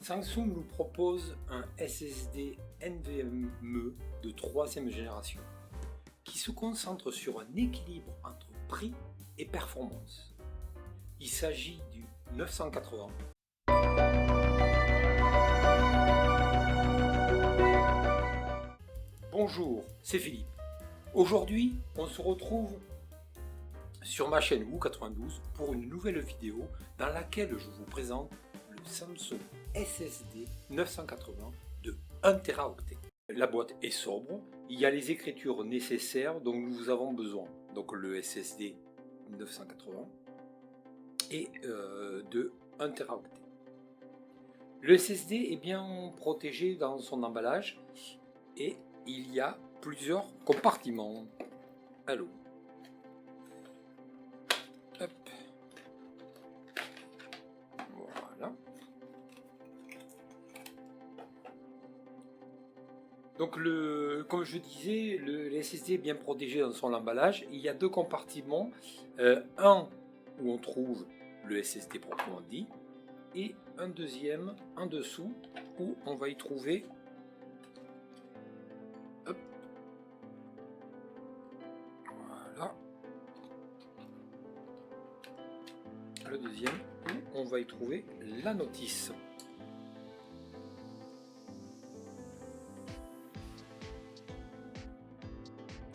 Samsung nous propose un SSD NVMe de 3e génération qui se concentre sur un équilibre entre prix et performance. Il s'agit du 980. Bonjour, c'est Philippe. Aujourd'hui, on se retrouve sur ma chaîne Woo92 pour une nouvelle vidéo dans laquelle je vous présente le Samsung SSD 980 de 1 Teraoctet. La boîte est sobre, il y a les écritures nécessaires dont nous avons besoin. Donc le SSD 980 et de 1 Teraoctet. Le SSD est bien protégé dans son emballage et il y a plusieurs compartiments. Allô. Hop. Voilà. Donc comme je disais, le SSD est bien protégé dans son emballage. Il y a deux compartiments. Un où on trouve le SSD proprement dit. Et un deuxième en dessous où on va y trouver voilà, le deuxième où on va y trouver la notice.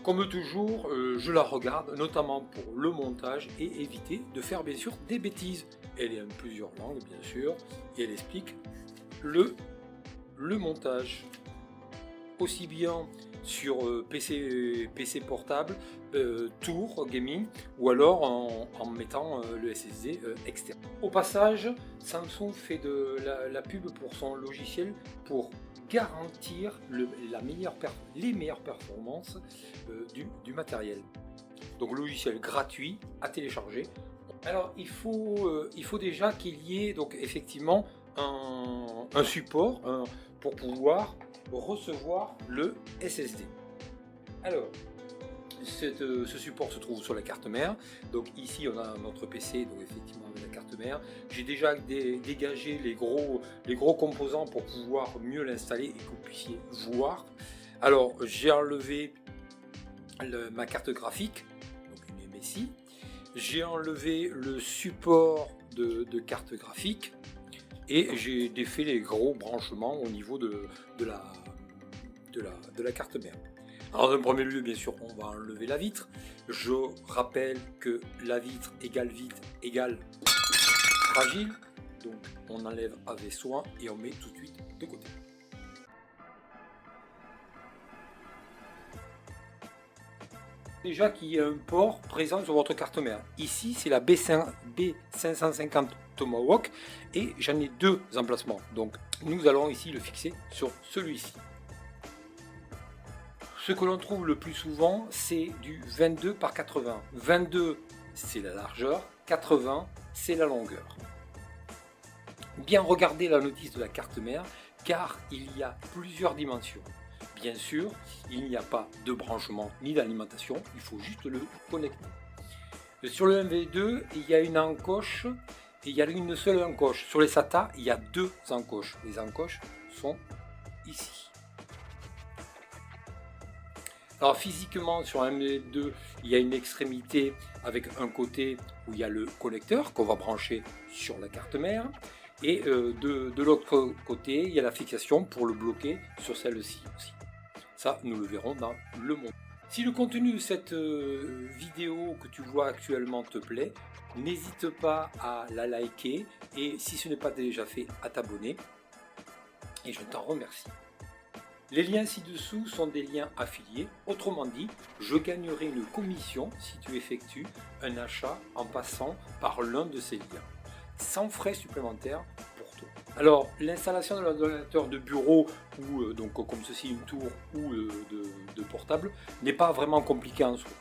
Comme toujours, je la regarde, notamment pour le montage et éviter de faire bien sûr des bêtises. Elle est en plusieurs langues bien sûr et elle explique le montage. Aussi bien sur PC portable, Tour Gaming ou alors en mettant le SSD externe. Au passage, Samsung fait de la pub pour son logiciel pour garantir les meilleures performances du matériel. Donc logiciel gratuit à télécharger. Alors il faut déjà qu'il y ait donc effectivement un support pour pouvoir recevoir le SSD. Alors ce support se trouve sur la carte mère. Donc ici on a notre PC, donc effectivement avec la carte mère. J'ai déjà dégagé les gros composants pour pouvoir mieux l'installer et que vous puissiez voir. Alors j'ai enlevé ma carte graphique, donc une MSI. J'ai enlevé le support de carte graphique et j'ai défait les gros branchements au niveau de la carte mère. Alors dans un premier lieu, bien sûr, on va enlever la vitre. Je rappelle que la vitre égale fragile. Donc on enlève avec soin et on met tout de suite de côté. Déjà qu'il y a un port présent sur votre carte mère. Ici, c'est la B550 Tomahawk et j'en ai deux emplacements. Donc nous allons ici le fixer sur celui-ci. Ce que l'on trouve le plus souvent, c'est du 22 par 80. 22, c'est la largeur, 80, c'est la longueur. Bien regarder la notice de la carte mère, car il y a plusieurs dimensions. Bien sûr, il n'y a pas de branchement ni d'alimentation, il faut juste le connecter. Sur le MV2, il y a une encoche et il y a une seule encoche. Sur les SATA, il y a deux encoches. Les encoches sont ici. Alors physiquement, sur un MV2, il y a une extrémité avec un côté où il y a le connecteur qu'on va brancher sur la carte mère. Et de l'autre côté, il y a la fixation pour le bloquer sur celle-ci aussi. Ça, nous le verrons dans le montage. Si le contenu de cette vidéo que tu vois actuellement te plaît, n'hésite pas à la liker et si ce n'est pas déjà fait, à t'abonner. Et je t'en remercie. Les liens ci-dessous sont des liens affiliés. Autrement dit, je gagnerai une commission si tu effectues un achat en passant par l'un de ces liens, sans frais supplémentaires pour toi. Alors, l'installation de l'ordinateur de bureau, ou donc comme ceci une tour ou de portable, n'est pas vraiment compliquée en soi.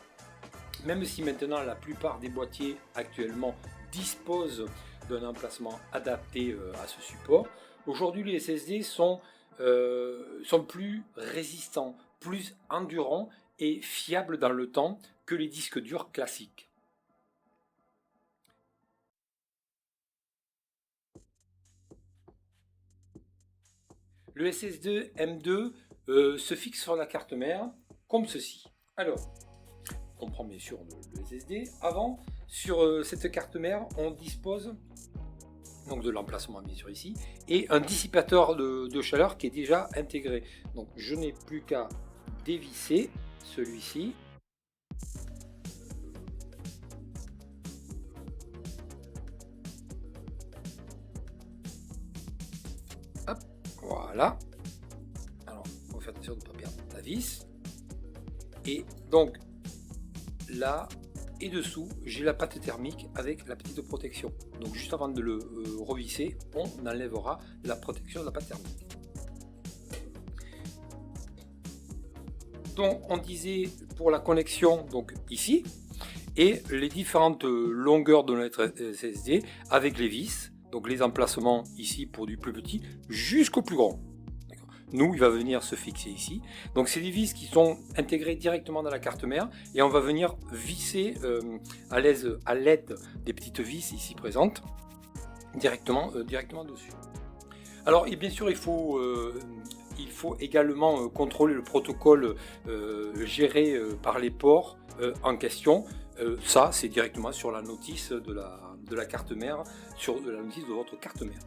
Même si maintenant la plupart des boîtiers actuellement disposent d'un emplacement adapté à ce support, aujourd'hui les SSD sont plus résistants, plus endurants et fiables dans le temps que les disques durs classiques. Le SSD M2 se fixe sur la carte mère comme ceci. Alors, on prend bien sûr le SSD. Avant, sur cette carte mère, on dispose donc de l'emplacement bien sûr ici, et un dissipateur de chaleur qui est déjà intégré. Donc je n'ai plus qu'à dévisser celui-ci. Hop, voilà. Alors, on va faire attention de ne pas perdre la vis. Et donc là et dessous, j'ai la pâte thermique avec la petite protection. Donc juste avant de le revisser, on enlèvera la protection de la pâte thermique. Donc on disait pour la connexion, donc ici, et les différentes longueurs de notre SSD avec les vis, donc les emplacements ici pour du plus petit jusqu'au plus grand. Nous, il va venir se fixer ici. Donc c'est des vis qui sont intégrées directement dans la carte mère et on va venir visser à l'aide des petites vis ici présentes directement dessus. Alors et bien sûr il faut également contrôler le protocole géré par les ports en question. Ça c'est directement sur la notice de la carte mère, sur la notice de votre carte mère.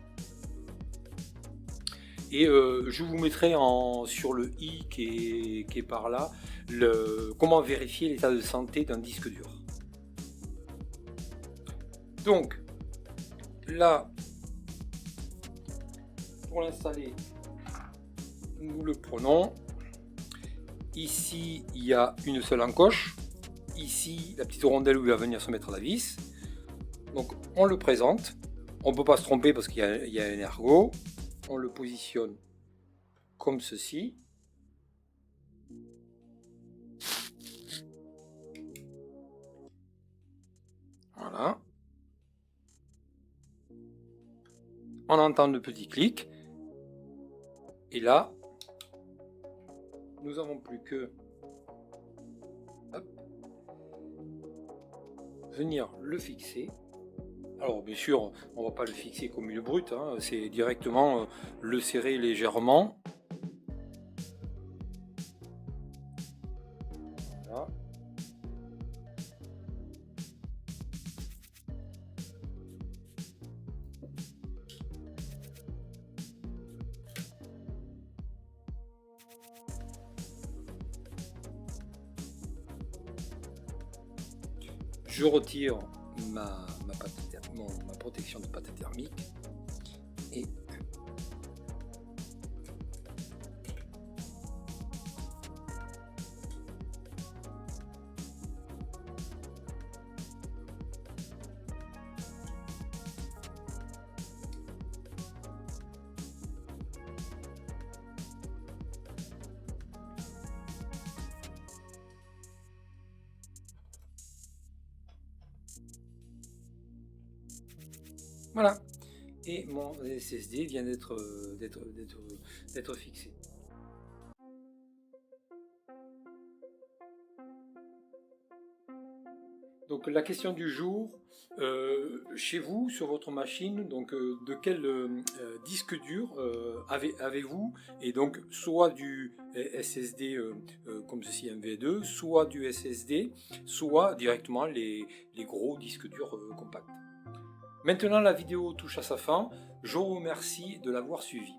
Et je vous mettrai sur le i qui est par là, comment vérifier l'état de santé d'un disque dur. Donc là, pour l'installer, nous le prenons. Ici, il y a une seule encoche. Ici, la petite rondelle où il va venir se mettre la vis. Donc on le présente. On ne peut pas se tromper parce qu'il y a un ergot. On le positionne comme ceci. Voilà. On entend le petit clic. Et là, nous n'avons plus que venir le fixer. Alors bien sûr, on ne va pas le fixer comme une brute, hein, c'est directement le serrer légèrement. Voilà. Je retire ma protection de pâte thermique et voilà. Et mon SSD vient d'être fixé. Donc la question du jour, chez vous, sur votre machine, donc de quel disque dur avez-vous? Et donc soit du SSD comme ceci, un V2, soit du SSD, soit directement les gros disques durs compacts. Maintenant la vidéo touche à sa fin, je vous remercie de l'avoir suivi.